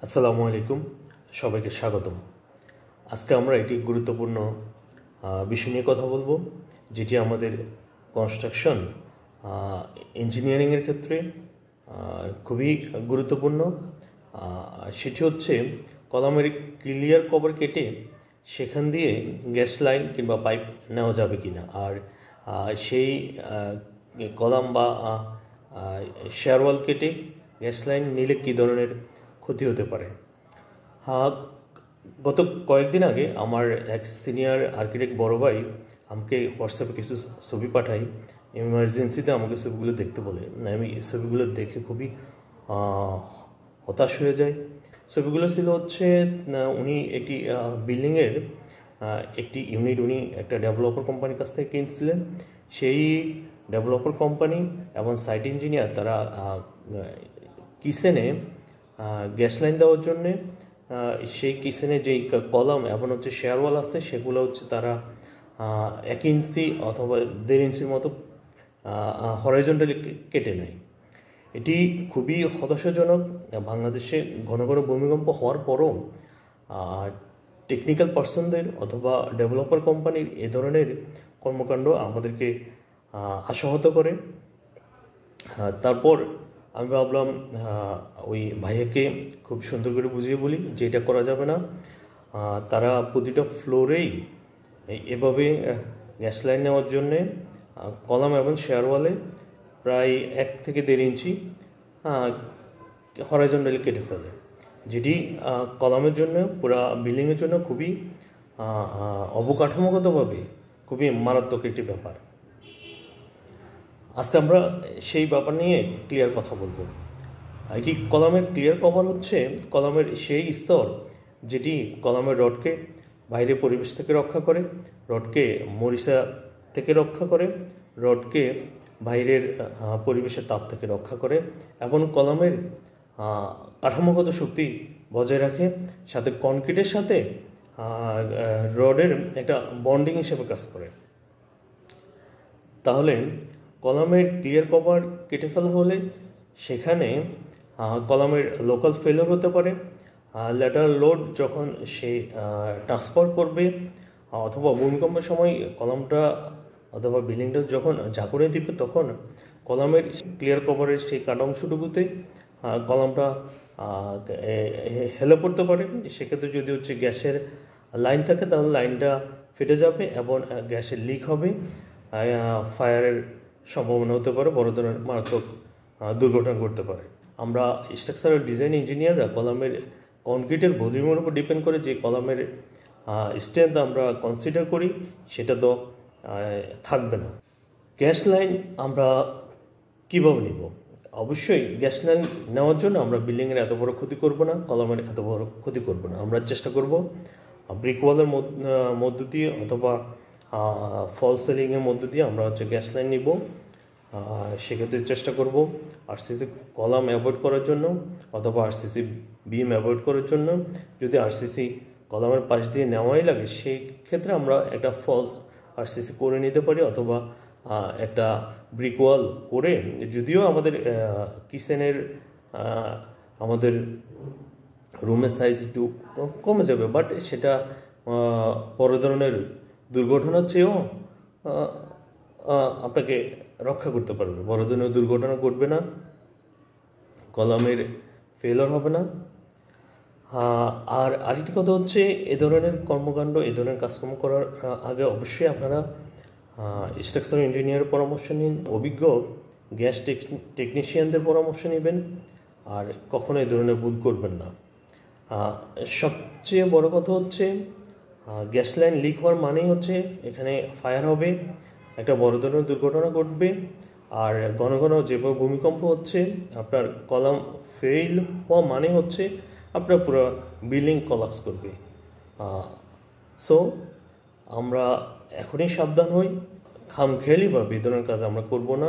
আসসালামু আলাইকুম, সবাইকে স্বাগতম। আজকে আমরা একটি গুরুত্বপূর্ণ বিষয় নিয়ে কথা বলবো, যেটি আমাদের কনস্ট্রাকশন ইঞ্জিনিয়ারিংয়ের ক্ষেত্রে খুবই গুরুত্বপূর্ণ। সেটি হচ্ছে কলামের ক্লিয়ার কভার কেটে সেখান দিয়ে গ্যাস লাইন কিংবা পাইপ নেওয়া যাবে কি না, আর সেই কলাম বা শেয়ারওয়াল কেটে গ্যাস লাইন নিলে কী ধরনের ক্ষতি হতে পারে। গত কয়েকদিন আগে আমার এক সিনিয়র আর্কিটেক্ট বড় ভাই আমাকে হোয়াটসঅ্যাপে কিছু ছবি পাঠাই, এমার্জেন্সিতে আমাকে ছবিগুলো দেখতে বলে। আমি এই ছবিগুলো দেখে খুবই হতাশ হয়ে যাই। ছবিগুলো ছিল হচ্ছে উনি একটি বিল্ডিংয়ের একটি ইউনিট উনি একটা ডেভেলপার কোম্পানির কাছ থেকে কিনছিলেন। সেই ডেভেলপার কোম্পানি এবং সাইট ইঞ্জিনিয়ার তারা কিচেনে গ্যাস লাইন দেওয়ার জন্যে সেই কিচেনে যেই কলাম এবং হচ্ছে শেয়ারওয়াল আছে সেগুলো হচ্ছে তারা 1 ইঞ্চি অথবা 1.5 ইঞ্চির মতো হরাইজন্টালি কেটে নেয়। এটি খুবই হতাশাজনক। বাংলাদেশে ঘন ঘন ভূমিকম্প হওয়ার পরও টেকনিক্যাল পার্সনদের অথবা ডেভেলপার কোম্পানির এ ধরনের কর্মকাণ্ড আমাদেরকে আশাহত করে। তারপর আমি ভাবলাম ওই ভাইয়াকে খুব সুন্দর করে বুঝিয়ে বলি যে এটা করা যাবে না। তারা প্রতিটা ফ্লোরেই এভাবে গ্যাস লাইন নেওয়ার জন্যে কলাম এবং শেয়ারওয়ালে প্রায় 1 থেকে 1.5 ইঞ্চি হরাইজন্টালি কেটে ফেলে, যেটি কলামের জন্য পুরা বিল্ডিংয়ের জন্য খুবই অবকাঠামোগতভাবে খুবই মারাত্মক একটি ব্যাপার। আজকে আমরা সেই ব্যাপার নিয়ে ক্লিয়ার কথা বলবো। কি কলামের ক্লিয়ার কভার হচ্ছে কলামের সেই স্তর যেটি কলামের রডকে বাইরে পরিবেশ থেকে রক্ষা করে, রডকে মরিচা থেকে রক্ষা করে, রডকে বাইরের পরিবেশের তাপ থেকে রক্ষা করে এবং কলামের কাঠামোগত শক্তি বজায় রাখে, সাথে কনক্রিটের সাথে রডের একটা বন্ডিং হিসেবে কাজ করে। তাহলে কলামের ক্লিয়ার কভার কেটে ফেলা হলে সেখানে কলামের লোকাল ফেলিওর হতে পারে। ল্যাটারাল লোড যখন সে ট্রান্সফার করবে অথবা ভূমিকম্পের সময় কলামটা অথবা বিল্ডিংটা যখন ঝাঁকুনি দিবে তখন কলামের ক্লিয়ার কভারের সেই কাটা অংশটুকুতে কলামটা হেলে পড়তে পারে। সেক্ষেত্রে যদি হচ্ছে গ্যাসের লাইন থাকে তাহলে লাইনটা ফেটে যাবে এবং গ্যাসের লিক হবে, ফায়ারের সম্ভাবনা হতে পারে, বড় ধরনের মারাত্মক দুর্ঘটনা ঘটতে পারে। আমরা স্ট্রাকচারাল ডিজাইন ইঞ্জিনিয়াররা কলামের কনক্রিটের ভলিউমের উপর ডিপেন্ড করে যে কলামের স্ট্রেংথ আমরা কনসিডার করি সেটা তো থাকবে না। গ্যাস লাইন আমরা কীভাবে নিব? অবশ্যই গ্যাস লাইন নেওয়ার জন্য আমরা বিল্ডিংয়ের এত বড় ক্ষতি করব না, কলামের এত বড় ক্ষতি করব না। আমরা চেষ্টা করব ব্রিক ওয়ালের মধ্য দিয়ে অথবা ফল সিলিংয়ের মধ্য দিয়ে আমরা হচ্ছে গ্যাস লাইন নিব। সেক্ষেত্রে চেষ্টা করব আরসিসি কলাম অ্যাভয়েড করার জন্য অথবা আরসিসি বিম অ্যাভয়েড করার জন্য। যদি আরসিসি কলামের পাশ দিয়ে নেওয়াই লাগে সেই ক্ষেত্রে আমরা একটা ফলস আরসিসি করে নিতে পারি অথবা একটা ব্রিক ওয়াল করে, যদিও আমাদের কিচেনের আমাদের রুমের সাইজ একটু কমে যাবে, বাট সেটা বড় ধরনের দুর্ঘটনার চেয়েও আপনাকে রক্ষা করতে পারবে। বড় ধরনের দুর্ঘটনা ঘটবে না, কলামের ফেলার হবে না। আর আরেকটি কথা হচ্ছে এ ধরনের কর্মকাণ্ড, এ ধরনের কাজকর্ম করার আগে অবশ্যই আপনারা স্ট্রাকচারাল ইঞ্জিনিয়ারের পরামর্শ নিন, অভিজ্ঞ গ্যাস টেকনিশিয়ানদের পরামর্শ নেবেন, আর কখনো এ ধরনের ভুল করবেন না। সবচেয়ে বড় কথা হচ্ছে গ্যাস লাইন লিক হওয়ার মানেই হচ্ছে এখানে ফায়ার হবে, একটা বড় ধরনের দুর্ঘটনা ঘটবে। আর ঘন ঘন যেভাবে ভূমিকম্প হচ্ছে আপনার কলাম ফেল হওয়া মানে হচ্ছে আপনার পুরো বিল্ডিং কলাপস করবে। সো আমরা এখনই সাবধান হই, খামখেয়ালিভাবে এই ধরনের কাজ আমরা করব না।